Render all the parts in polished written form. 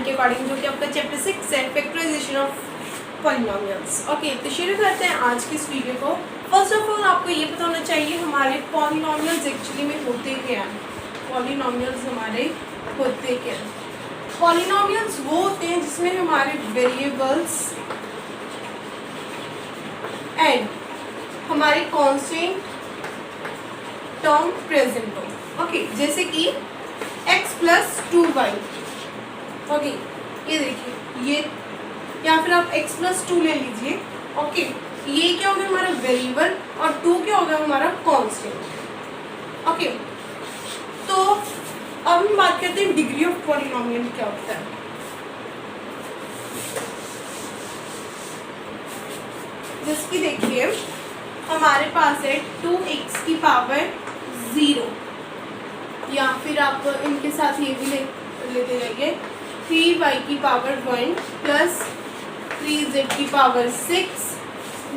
के अकॉर्डिंग, जो कि आपका चैप्टर 6 है, फैक्टराइजेशन ऑफ पॉलिनोमियल्स। ओके, तो शुरू करते हैं आज की इस वीडियो को। फर्स्ट ऑफ ऑल आपको ये पता होना चाहिए हमारे पॉलिनोमियल्स एक्चुअली में होते क्या हैं। पॉलिनोमियल्स हमारे होते क्या हैं? पॉलिनोमियल्स वो होते हैं जिसमें हमारे वेरिएबल्स एंड हमारे कांस्टेंट टर्म प्रेजेंट हो। ओके, जैसे कि x प्लस 2y। ओके, ये देखिए, ये या फिर आप x प्लस 2 ले लीजिए। ओके, ये क्या होगा हमारा वेरिएबल और 2 क्या होगा हमारा कांस्टेंट। ओके, तो अब हम बात करते हैं डिग्री ऑफ पॉलिनोमियल क्या होता है। जैसे कि देखिए हमारे पास है 2x की पावर 0, या फिर आप इनके साथ ये भी लेते जाइए 3y की पावर 1 प्लस 3z की पावर 6।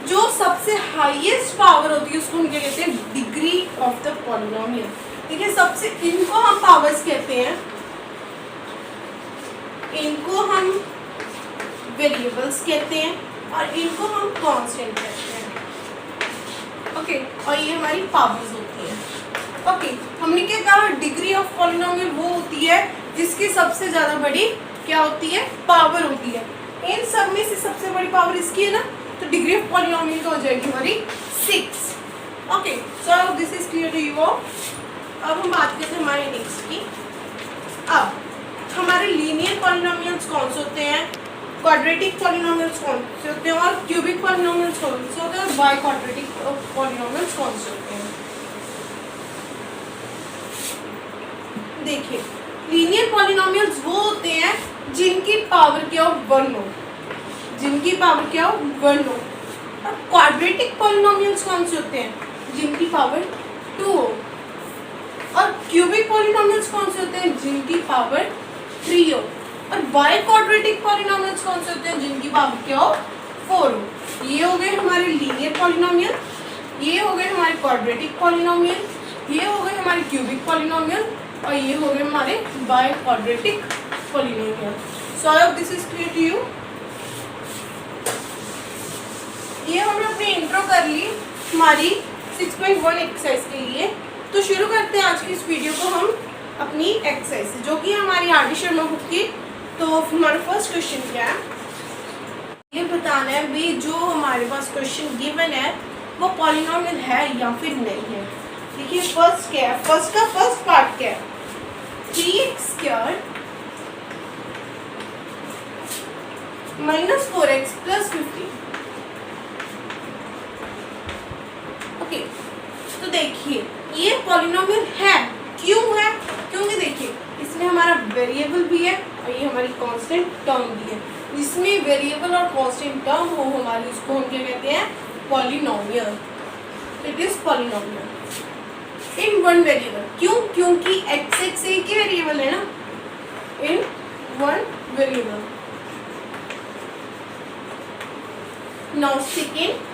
जो सबसे हाईएस्ट पावर होती है उसको हम क्या कहते हैं? Degree of the polynomial. ठीक है, सबसे इनको हम पावर्स कहते हैं, इनको हम वेरिएबल्स कहते हैं और इनको हम कांस्टेंट कहते हैं। ओके, और ये हमारी पावर्स होती है। ओके, हमने क्या कहा? डिग्री ऑफ पॉलिनोमियल वो होती है जिसकी सबसे ज़्यादा बड़ी क्या होती है? पावर होती है। इन सब में से सबसे बड़ी पावर इसकी है ना, तो डिग्री ऑफ पॉलिनोमियल का हो जाएगी हमारी 6। Okay, so this is clear to you all. अब हम बात करते हैं हमारे नेक्स्ट की। अब हमारे लीनियर पॉलिनोमियल्स कौन से होते हैं, क्वाड्रेटिक पॉलिनोमियल्स कौन से होते हैं, और क्यूबिक पॉलिनोमियल्स कौन से होते हैं, और बाई क्वाड्रेटिक पॉलिनोमियल्स कौन से होते हैं। देखिए, लीनियर पॉलिनोमियल्स वो होते हैं जिनकी पावर क्या हो? 1 हो, जिनकी पावर क्या हो? 1 हो। और क्वाड्रेटिक पॉलिनोमियल्स कौन से होते हैं? जिनकी पावर 2 हो। और क्यूबिक पॉलिनोमियल्स कौन से होते हैं? जिनकी पावर 3 हो। और बाई क्वाड्रेटिक पॉलिनोमियल्स कौन से होते हैं? जिनकी पावर क्या हो? 4 हो। ये हो गए हमारे लीनियर पॉलिनोमियल, ये हो गए हमारे क्वाड्रेटिक पॉलिनोमियल, ये हो गए हमारे क्यूबिक पॉलिनोमियल, और ये हो गए हमारे biquadratic polynomial. So I hope this is clear to you. ये हमने अपनी इंट्रो कर ली हमारी 6.1 एक्सरसाइज के लिए। तो शुरू करते हैं आज की इस वीडियो को हम अपनी एक्सरसाइज से, जो कि हमारी आर डी शर्मा बुक की। तो हमारा फर्स्ट क्वेश्चन क्या है, ये बताना है भाई जो हमारे पास क्वेश्चन गिवन है वो पॉलिनोमियल है या फिर नहीं है। देखिए फर्स्ट क्या है, फर्स्ट पार्ट क्या है? 3x² minus 4x plus 15। Okay, तो देखिए ये पॉलिनोमियल है। क्यों है? क्योंकि देखिए इसमें हमारा वेरिएबल भी है और ये हमारी कांस्टेंट टर्म भी है। जिसमें वेरिएबल और कांस्टेंट टर्म हो हमारी, उसको हम क्या कहते हैं? Polynomial. It is polynomial in one variable. क्यों? क्योंकि x एक ही वेरिएबल है ना, in one variable. Now second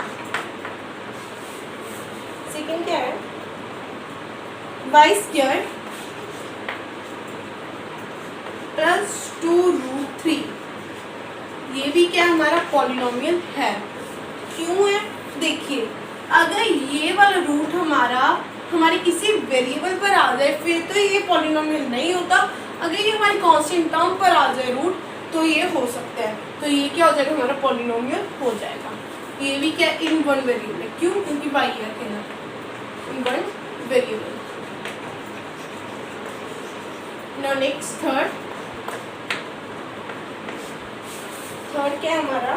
क्या है? y² plus 2√3। ये भी क्या हमारा पॉलिनोमियल है। क्यों है? देखिए अगर ये वाला रूट हमारे किसी वेरिएबल पर आ जाए फिर तो ये पॉलिनोमियल नहीं होता। अगर ये हमारी कांस्टेंट टर्म पर आ जाए रूट तो ये हो सकता है, तो ये क्या हो जाएगा? हमारा पॉलिनोमियल हो जाएगा। ये भी क्या? इन वन वेरिएबल है। क्यों? क्योंकि y है ना, in one variable. Now next third क्या है हमारा?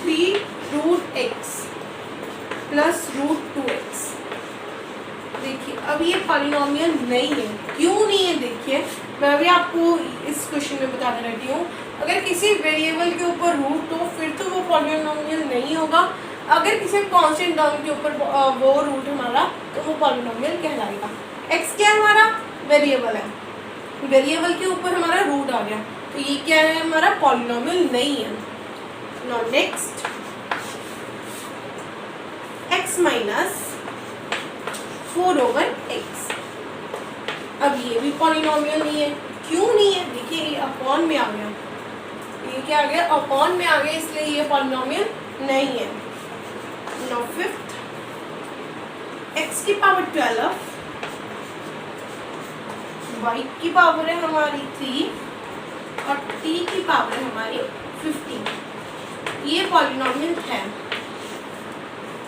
3√x plus √2x। देखिए अब ये पॉलिनोमियल नहीं है। क्यों नहीं है? देखिए मैं अभी आपको इस क्वेश्चन में बताने रहती हूँ। अगर किसी वेरिएबल के ऊपर रूट हो फिर तो वो पॉलिनोमियल नहीं होगा। अगर किसी कांस्टेंट टर्म के ऊपर वो रूट हमारा, तो वो पॉलिनोमियल कहलाएगा। x क्या है? हमारा वेरिएबल है, वेरिएबल के ऊपर हमारा रूट आ गया, तो ये क्या है? हमारा पॉलिनोमियल नहीं है। Now next x minus 4/x। अब ये भी पॉलिनोमियल नहीं है। क्यों नहीं है? देखिए देखिए ये अपॉन में आ गया, ये क्या आ गया, अपॉन में आ गया, इसलिए ये पॉलिनोमियल नहीं है। नाउ फिफ्थ, x की पावर 12, y की पावर है हमारी 3 और t की पावर है हमारी 15। ये पॉलिनोमियल है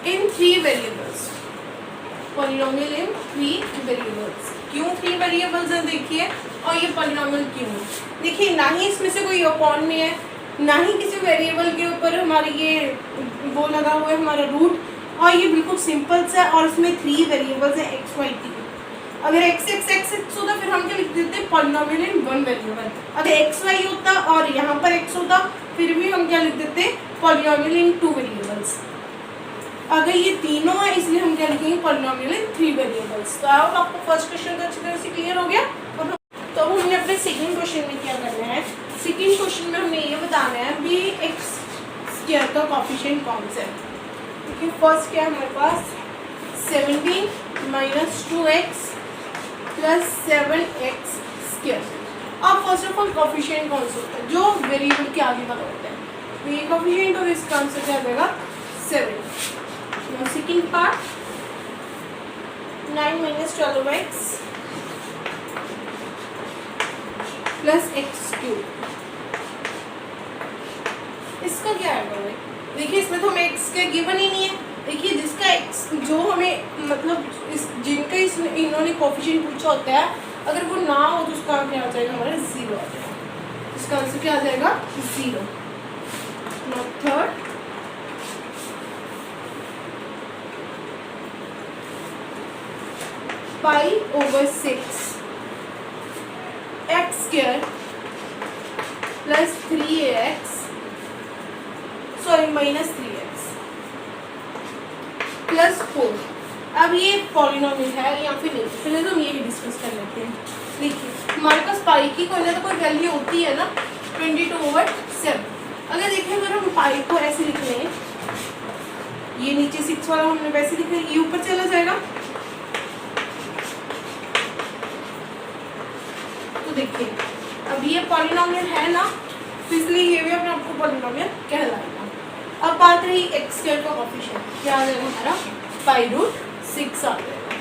इन 3 वेरिएबल्स, पॉलिनोमियल इन 3 वेरिएबल्स। क्यों 3 वेरिएबल्स हैं देखिए, और ये पॉलिनोमियल क्यों है देखिए, ना ही इसमें से कोई अपॉन में है, ना ही किसी वेरिएबल के ऊपर हमारे ये वो लगा हुआ है हमारा रूट, और ये बिल्कुल सिंपल सा है, और इसमें 3 वेरिएबल्स हैं x y t। अगर x होता फिर हम क्या लिख देते पॉलिनोमियल इन 1 वेरिएबल। अगर x y होता और यहाँ पर x होता फिर भी हम क्या लिख देते पॉलिनोमियल इन 2 वेरिएबल्स। अगर ये तीनों है इसलिए हम क्या लिखेंगे पॉलिनोमियल इन 3 वेरिएबल्स। तो अब आपको फर्स्ट क्वेश्चन तो अच्छी तरह से क्लियर हो गया। तो अब हमने अपने सेकंड क्वेश्चन में क्या करना है, सेकंड क्वेश्चन में हमने ये बताना है भी एक्स स्क्वायर का कोएफिशिएंट कौन सा है। देखिए फर्स्ट क्या है हमारे पास 17 minus 2x plus 7x square. अब फर्स्ट ऑफ ऑल कोएफिशिएंट कौन सा होता है जो वेरिएबल के आगे वाला होता है, तो ये कोएफिशिएंट और इसका आंसर क्या आएगा 7। Now second part 9 minus 12x plus x cube। इसका क्या आएगा भाई, देखिए इसमें तो हमें x का गिवन ही नहीं है। देखिए जिसका x जो हमें मतलब इस जिनका इस इन्होंने कोएफिशिएंट पूछा होता है अगर वो ना हो तो उसका क्या आ जाएगा हमारा 0 आ जाएगा। इसका आंसर क्या आ जाएगा 0। Now third pi over 6 x square plus 3x sorry minus 3x plus 4। अब ये पॉलिनोमियल है या फिर नहीं, पहले तो हम ये डिस्कस कर लेते हैं। देखिए हमारे पास पाई की कोई वैल्यू होती है ना 22/7। अगर देखें अगर हम पाई को ऐसे लिख लें, ये नीचे 6 वाला हमने वैसे लिख लिया, ये ऊपर चला जाएगा। देखिए अब ये पॉलिनोमियल है ना, तो इसलिए ये भी अपने आपको पॉलिनोमियल कहलाएगा। अब बात रही एक्स स्क्वायर का कोएफिशिएंट, क्या आ जाएगा हमारा √6 आ जाएगा।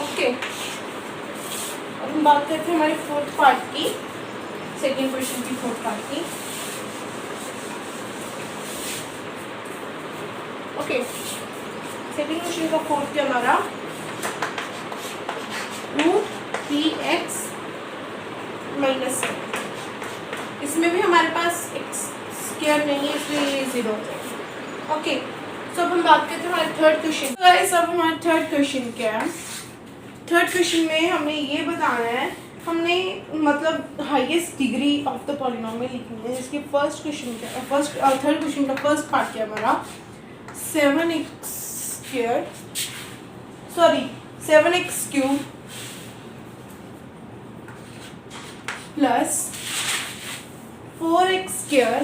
ओके अब हम बात करते हैं हमारे फोर्थ पार्ट की, सेकेंड क्वेश्चन की फोर्थ पार्ट की। ओके सेकेंड क्वेश्चन का फोर्थ क्या हमारा √3x माइनस 7। इसमें भी हमारे पास एक्स स्क्वायर नहीं है इसलिए ये 0 हो जाएगा। ओके सो अब हम बात करते हैं हमारे थर्ड क्वेश्चन। तो गाइस अब हमारा थर्ड क्वेश्चन क्या है, थर्ड क्वेश्चन में हमें ये बताना है, हमने मतलब highest degree of the polynomial लिखनी है। इसके फर्स्ट क्वेश्चन क्या फर्स्ट थर्ड क्वेश्चन का फर्स्ट पार्ट क्या हमारा 7x cube plus 4x square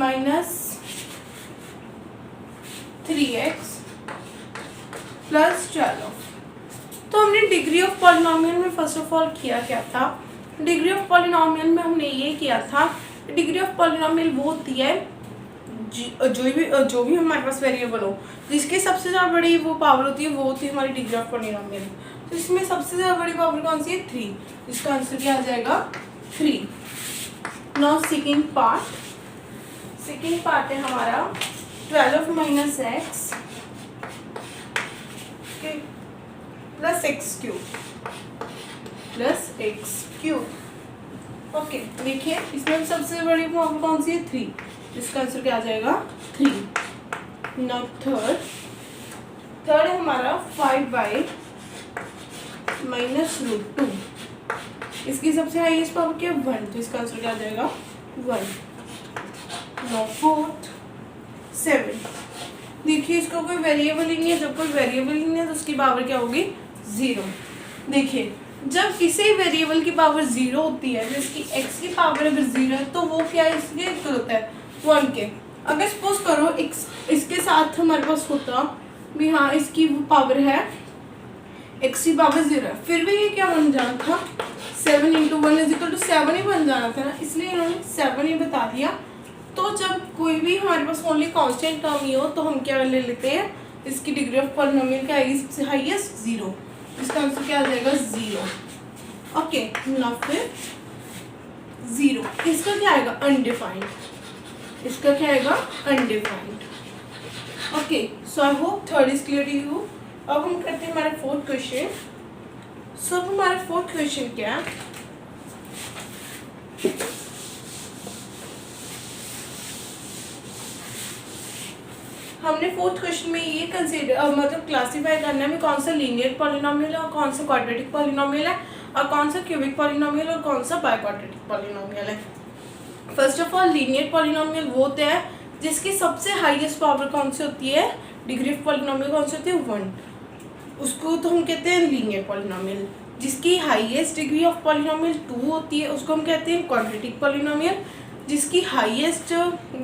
minus 3x plus 12। तो हमने डिग्री ऑफ पॉलिनोमियल में फर्स्ट ऑफ ऑल किया क्या था, डिग्री ऑफ पॉलिनोमियल में हमने ये किया था, डिग्री ऑफ पॉलिनोमियल वो होती है जो भी हमारे पास वेरिएबल हो जिसकी सबसे ज़्यादा बड़ी वो पावर होती है वो होती है हमारी डिग्री ऑफ पॉलिनोमियल। तो इसमें सबसे ज़्यादा बड़ी पावर कौन सी है 3, इसका आंसर क्या आ जाएगा 3। नाउ सेकेंड पार्ट है हमारा 12 minus x plus x cube. Okay देखिए इसमें सबसे बड़ी पावर कौन सी है 3, इसका आंसर क्या आ जाएगा 3। नाउ थर्ड है हमारा 5 माइनस √2, इसकी सबसे हाईएस्ट पावर क्या 1, तो इसका आंसर क्या आ जाएगा 1। नाउ फोर्थ 7, देखिए इसका कोई वेरिएबल ही नहीं है, जब कोई वेरिएबल ही नहीं है तो उसकी पावर क्या होगी 0। देखिए जब किसी वेरिएबल की पावर 0 होती है, जिसकी x की पावर अगर 0 है तो वो क्या है इसके इक्वल होता है 1 के। अगर सपोज करो x इसके साथ हमारे पास होता भी हाँ इसकी वो पावर है x की पावर 0 है, फिर भी ये क्या बन जाना था 7 × 1 = 7 ही बन जाना था ना, इसलिए इन्होंने 7 ही बता दिया। तो जब कोई भी हमारे पास ओनली कांस्टेंट टर्म ही हो तो हम क्या ले लेते हैं, इसकी डिग्री ऑफ पॉलिनोमियल क्या आएगी, सबसे हाईएस्ट 0, इसका आंसर क्या आ जाएगा 0। ओके, नाउ फिर 0, इसका क्या आएगा अनडिफाइंड, इसका क्या आएगा undefined. Okay, so I hope third is clear to you. अब हम करते हैं हमारा फोर्थ क्वेश्चन। सो अब हमारा फोर्थ क्वेश्चन क्या है, हमने फोर्थ क्वेश्चन में ये कंसीडर मतलब क्लासीफाई करना है कौन सा लीनियर पॉलिनोमियल है और कौन सा क्वाड्रेटिक पॉलिनोमियल है और कौन सा क्यूबिक पॉलिनोमियल और कौन सा बाइक्वाड्रेटिक पॉलिनोमियल है। First of all linear polynomial वो होता है जिसकी सबसे हाईएस्ट पावर कौन सी होती है, डिग्री ऑफ पॉलिनोमियल कौन सी होती है 1, उसको तो हम कहते हैं लीनियर पॉलिनोमियल। जिसकी हाईएस्ट डिग्री ऑफ पॉलिनोमियल 2 होती है उसको हम कहते हैं क्वाड्रेटिक पॉलिनोमियल। जिसकी हाईएस्ट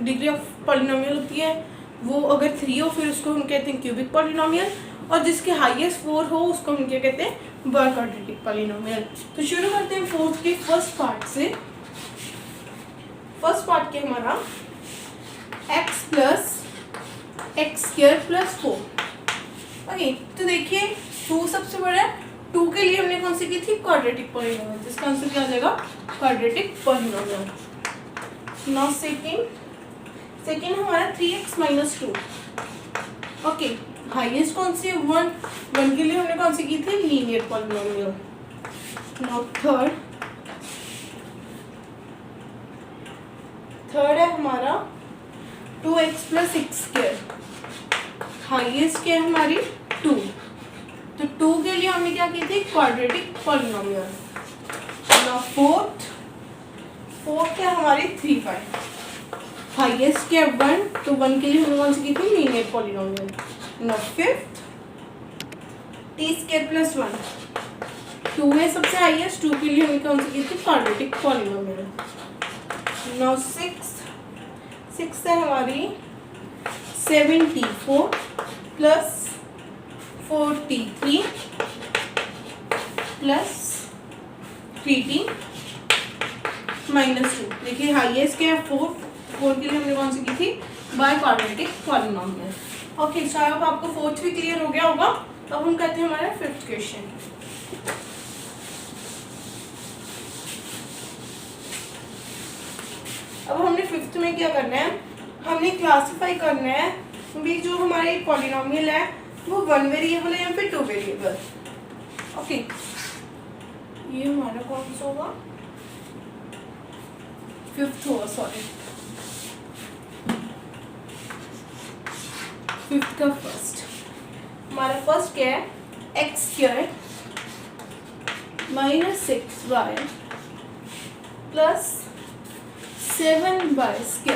डिग्री ऑफ पॉलिनोमियल होती है वो अगर 3 हो फिर उसको हम कहते हैं क्यूबिक पॉलिनोमियल, और जिसके हाईएस्ट 4 हो उसको हम क्या कहते हैं बाइक्वाड्रेटिक पॉलिनोमियल। तो शुरू करते हैं फोर्थ के फर्स्ट पार्ट से। फर्स्ट पार्ट के हमारा x + x² + 4। ओके, तो देखिए 2 सबसे बड़ा है, 2 के लिए हमने कौन सी की थी क्वाड्रेटिक पॉलिनोमियल, जिसका आंसर क्या आ जाएगा क्वाड्रेटिक पॉलिनोमियल। नाउ सेकेंड हमारा 3x - 2। ओके, हाईएस्ट कौन सी है 1 के लिए हमने कौन सी की थी लीनियर पॉलिनोमियल। नाउ थर्ड है हमारा 2x + x²। हाईएस्ट क्या है हमारी 2, तो 2 के लिए हमने क्या की थी क्वाड्रेटिक पॉलिनोमियल। नाउ फोर्थ है हमारी 3, 5। हाईएस्ट क्या 1, तो 1 के लिए हमने कौन सी की थी linear polynomial. Now fifth t² + 1, 2 है सबसे हाईएस्ट, 2 के लिए हमने कौन सी की थी क्वाड्रेटिक पॉलिनोमियल। नाउ सिक्स है हमारी 74 + 43 + 3t - 2। देखिए हाईएस्ट क्या है 4 के लिए हमने कौन सी की थी biquadratic polynomial. Okay, so I hope आपको फोर्थ भी क्लियर हो गया होगा। अब हम करते हैं हमारा फिफ्थ क्वेश्चन। अब हमने फिफ्थ में क्या करना है, हमने क्लासिफाई करना है भी जो हमारे पॉलिनोमियल है वो 1 वेरिएबल है या फिर 2 वेरिएबल। ओके, ये हमारा कौन सा होगा फिफ्थ होगा, सॉरी फिफ्थ का फर्स्ट। हमारा फर्स्ट क्या है x² - 6y + 7y²।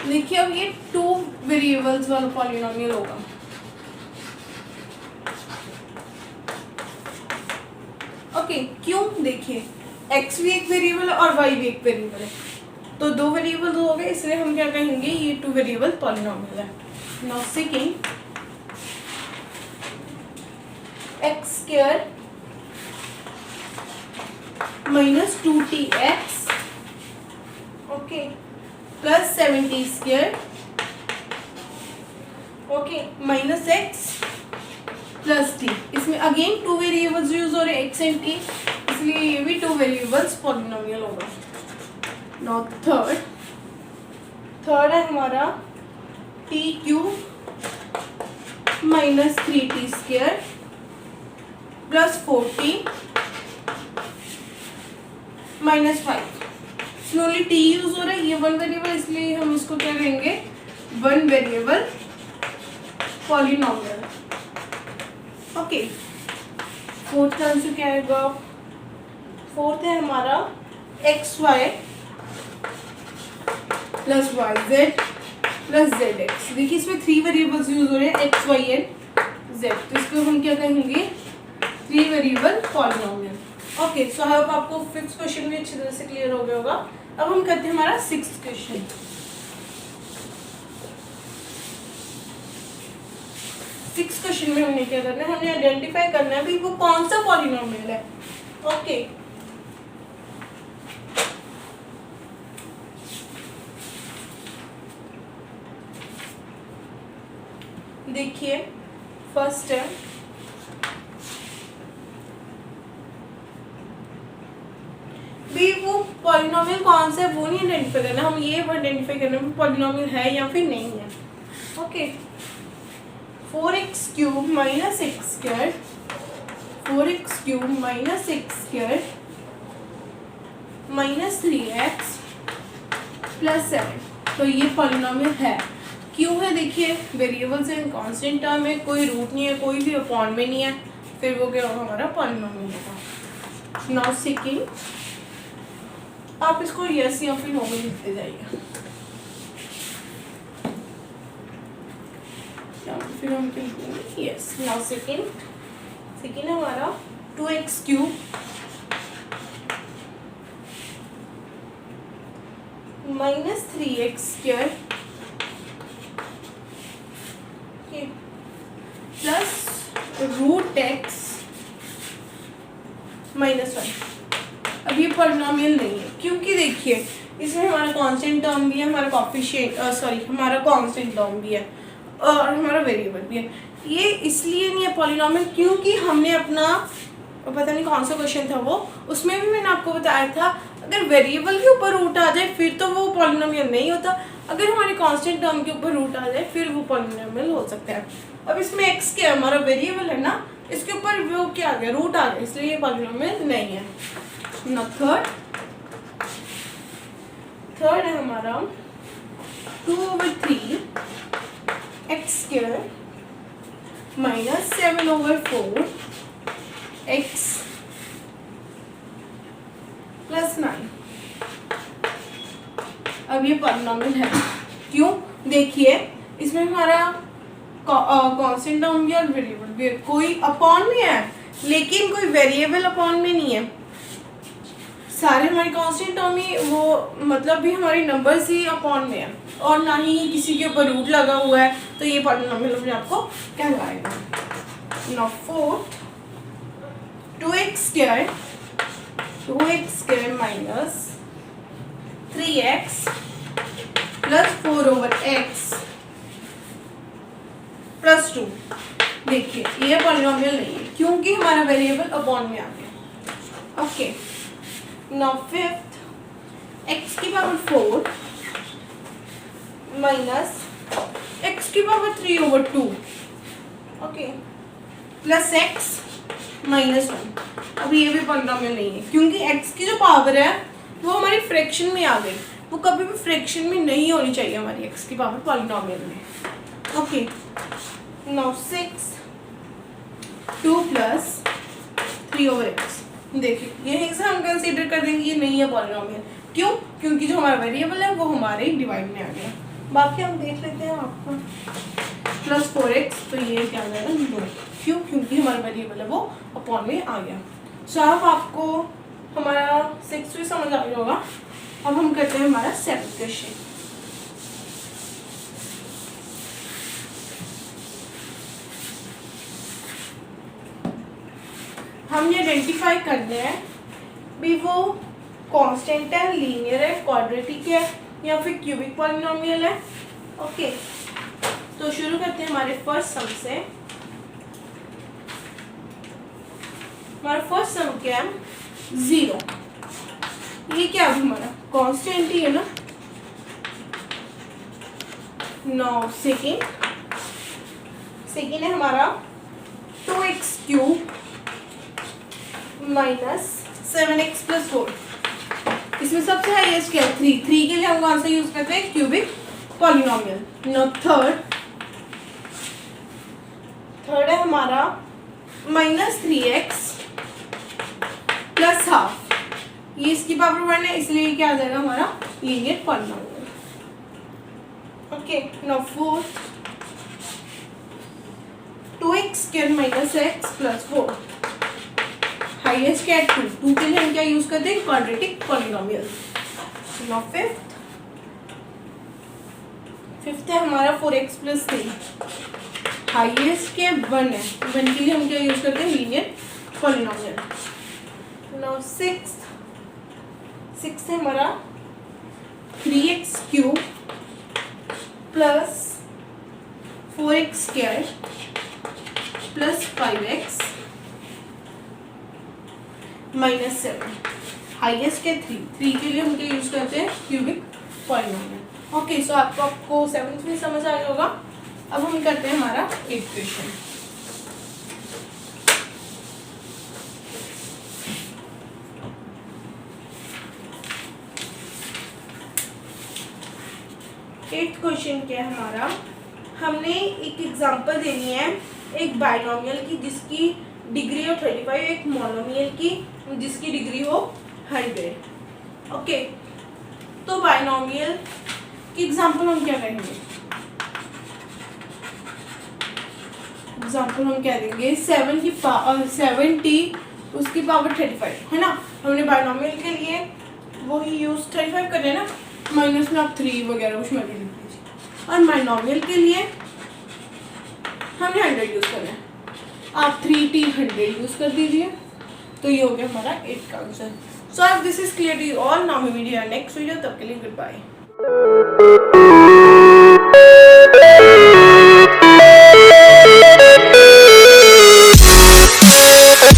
देखिए अब ये 2 वेरिएबल्स वाला पॉलिनोमियल होगा। ओके, क्यों, देखिए x भी एक वेरिएबल है और y भी एक वेरिएबल है, तो 2 वेरिएबल हो गए, इसलिए हम क्या कहेंगे ये 2 वेरिएबल पॉलिनोमियल है। Now second x² - 2tx okay + 7t²। Okay, -x + t। इसमें अगेन 2 वेरिएबल्स यूज हो रहे हैं x एंड t, इसलिए ये भी 2 वेरिएबल्स पॉलिनोमियल होगा। नाउ थर्ड है हमारा t³ - 3t² + 4t - 5। Slowly t use हो रहा है, ये 1 वेरिएबल, इसलिए हम इसको क्या कहेंगे 1 वेरिएबल पॉलिनोमियल। ओके, फोर्थ का आंसर क्या आएगा, फोर्थ है हमारा xy + yz + zx। देखिए इसमें 3 वेरिएबल्स यूज हो रहे हैं x, y एंड z, तो इसको हम क्या कहेंगे 3 variable polynomial. Okay, so I hope आपको फिफ्थ क्वेश्चन भी अच्छी तरह से क्लियर हो गया होगा। अब हम करते हैं हमारा सिक्स्थ क्वेश्चन। 6 क्वेश्चन में हमने क्या करना है, हमने आइडेंटिफाई करना है भी वो कौन सा पॉलिनोमियल है। ओके देखिए फर्स्ट है भी वो पॉलिनोमियल कौन सा है वो नहीं आइडेंटिफाई करना, हम ये आइडेंटिफाई करना है पॉलिनोमियल है या फिर नहीं है। Okay 4x³ minus x square 4x³ minus x square minus 3x plus 7, तो ये पॉलिनोमियल है। क्यों है देखिए, वेरिएबल्स हैं, कांस्टेंट टर्म है, कोई रूट नहीं है, कोई भी अपॉन में नहीं है, फिर वो क्या होगा हमारा पॉलिनोमियल होगा। नाउ सेकंड, आप इसको यस या फिर नो में लिखते जाइए, फिर हम क्या लिखेंगे यस। नाउ सेकंड है हमारा 2x³ minus 3x² plus root x minus 1। अब ये पॉलिनोमियल नहीं है क्योंकि देखिए इसमें हमारा कांस्टेंट टर्म भी है, हमारा कोएफिशिएंट हमारा कांस्टेंट टर्म भी है और हमारा वेरिएबल भी है। ये इसलिए नहीं है पॉलिनोमियल क्योंकि हमने अपना पता नहीं कौन सा क्वेश्चन था वो, उसमें भी मैंने आपको बताया था अगर वेरिएबल के ऊपर रूट आ जाए फिर तो वो पॉलिनोमियल नहीं होता, अगर हमारे कांस्टेंट टर्म के ऊपर रूट आ जाए फिर वो पॉलिनोमियल हो सकता है। अब इसमें x क्या हमारा वेरिएबल है ना, इसके ऊपर वो क्या आ गया रूट आ गया, इसलिए ये पॉलिनोमियल नहीं है। ना थर्ड है हमारा 2/3 x² माइनस 7/4 x प्लस 9। अब ये पॉलिनोमियल है क्यों, देखिए इसमें हमारा कांस्टेंट टर्म भी और वेरिएबल भी है, कोई अपॉन में है लेकिन कोई वेरिएबल अपॉन में नहीं है, सारे हमारे कांस्टेंट टर्म ही वो मतलब भी हमारी नंबर्स ही अपॉन में है और ना ही किसी के ऊपर रूट लगा हुआ है, तो ये पॉलिनोमियल अपने आपको कहलाएगा। Now 2x² minus 3x plus 4/x plus 2। देखिए ये पॉलिनोमियल नहीं है क्योंकि हमारा वेरिएबल अपॉन में आ गया। Okay now fifth x⁴ minus x⁴(3/2) okay plus x minus 1। अब ये भी पॉलिनोमियल नहीं है क्योंकि x की जो पावर है वो हमारी फ्रैक्शन में आ गई, वो कभी भी फ्रैक्शन में नहीं होनी चाहिए हमारी x की पावर पॉलिनोमियल में। Okay now 6 2 plus 3/x। देखिए यहीं से हम कंसीडर कर देंगे ये नहीं है पॉलिनोमियल, क्यों, क्योंकि जो हमारा वेरिएबल है वो हमारे डिवाइड में आ गया। बाकी हम देख लेते हैं आपको प्लस 4x, तो ये क्या आ जाएगा 2, क्यों, क्योंकि हमारा वेरिएबल है वो अपॉन में आ गया। सो अब आपको हमारा 6 भी समझ आ गया होगा। अब हम करते हैं हमारा 7th क्वेश्चन। हमने आइडेंटिफाई करना है भी वो कांस्टेंट है, लीनियर है, क्वाड्रेटिक है या फिर क्यूबिक पॉलिनोमियल है। ओके तो शुरू करते हैं हमारे फर्स्ट सम से। हमारा फर्स्ट सम क्या है 0। ये क्या है हमारा कांस्टेंट ही है ना। नाउ सेकेंड है हमारा 2x³ माइनस 7x प्लस 4। इसमें सबसे हाईएस्ट क्या है 3 के लिए हम कौन सा यूज करते हैं क्यूबिक पॉलिनोमियल। नाउ थर्ड है हमारा माइनस 3x प्लस हाफ, ये इसकी पावर 1 है इसलिए क्या आ जाएगा हमारा linear polynomial. Okay now fourth 2x² minus x plus 4। Highest क्या है 2 के लिए हम क्या यूज करते हैं क्वाड्रेटिक पॉलिनोमियल। नाउ फिफ्थ है हमारा 4x प्लस 3। हाईएस्ट क्या 1 है, 1 के लिए हम क्या यूज करते हैं, लीनियर पॉलिनोमियल। नाउ सिक्स है हमारा 3x³ plus 4x² plus 5x minus 7। Highest के 3 के लिए हम क्या यूज करते हैं, क्यूबिक पॉलिनोमियल। ओके, सो आपको 7th में समझ आ गया होगा। अब हम करते हैं हमारा 8th क्वेश्चन। एट्थ क्वेश्चन क्या है हमारा, हमने एक एग्जांपल देनी है एक बाइनोमियल की जिसकी डिग्री हो 35, एक मोनोमियल की जिसकी डिग्री हो 100। ओके, तो बाइनोमियल की एग्जांपल हम क्या करेंगे, एग्जांपल हम क्या देंगे, 70 उसकी पावर 35 है ना। हमने बाइनोमियल के लिए वही यूज 35 करना है ना, माइनस में आप 3 वगैरह कुछ मल्टीप्लाई कीजिए। और बाइनोमियल के लिए हमने 100 यूज करना है, आप 3t 100 यूज कर दीजिए। तो ये हो गया हमारा 8 का आंसर। सो अब this is clear to you all. Now we meet in next video, तब के लिए गुड बाय।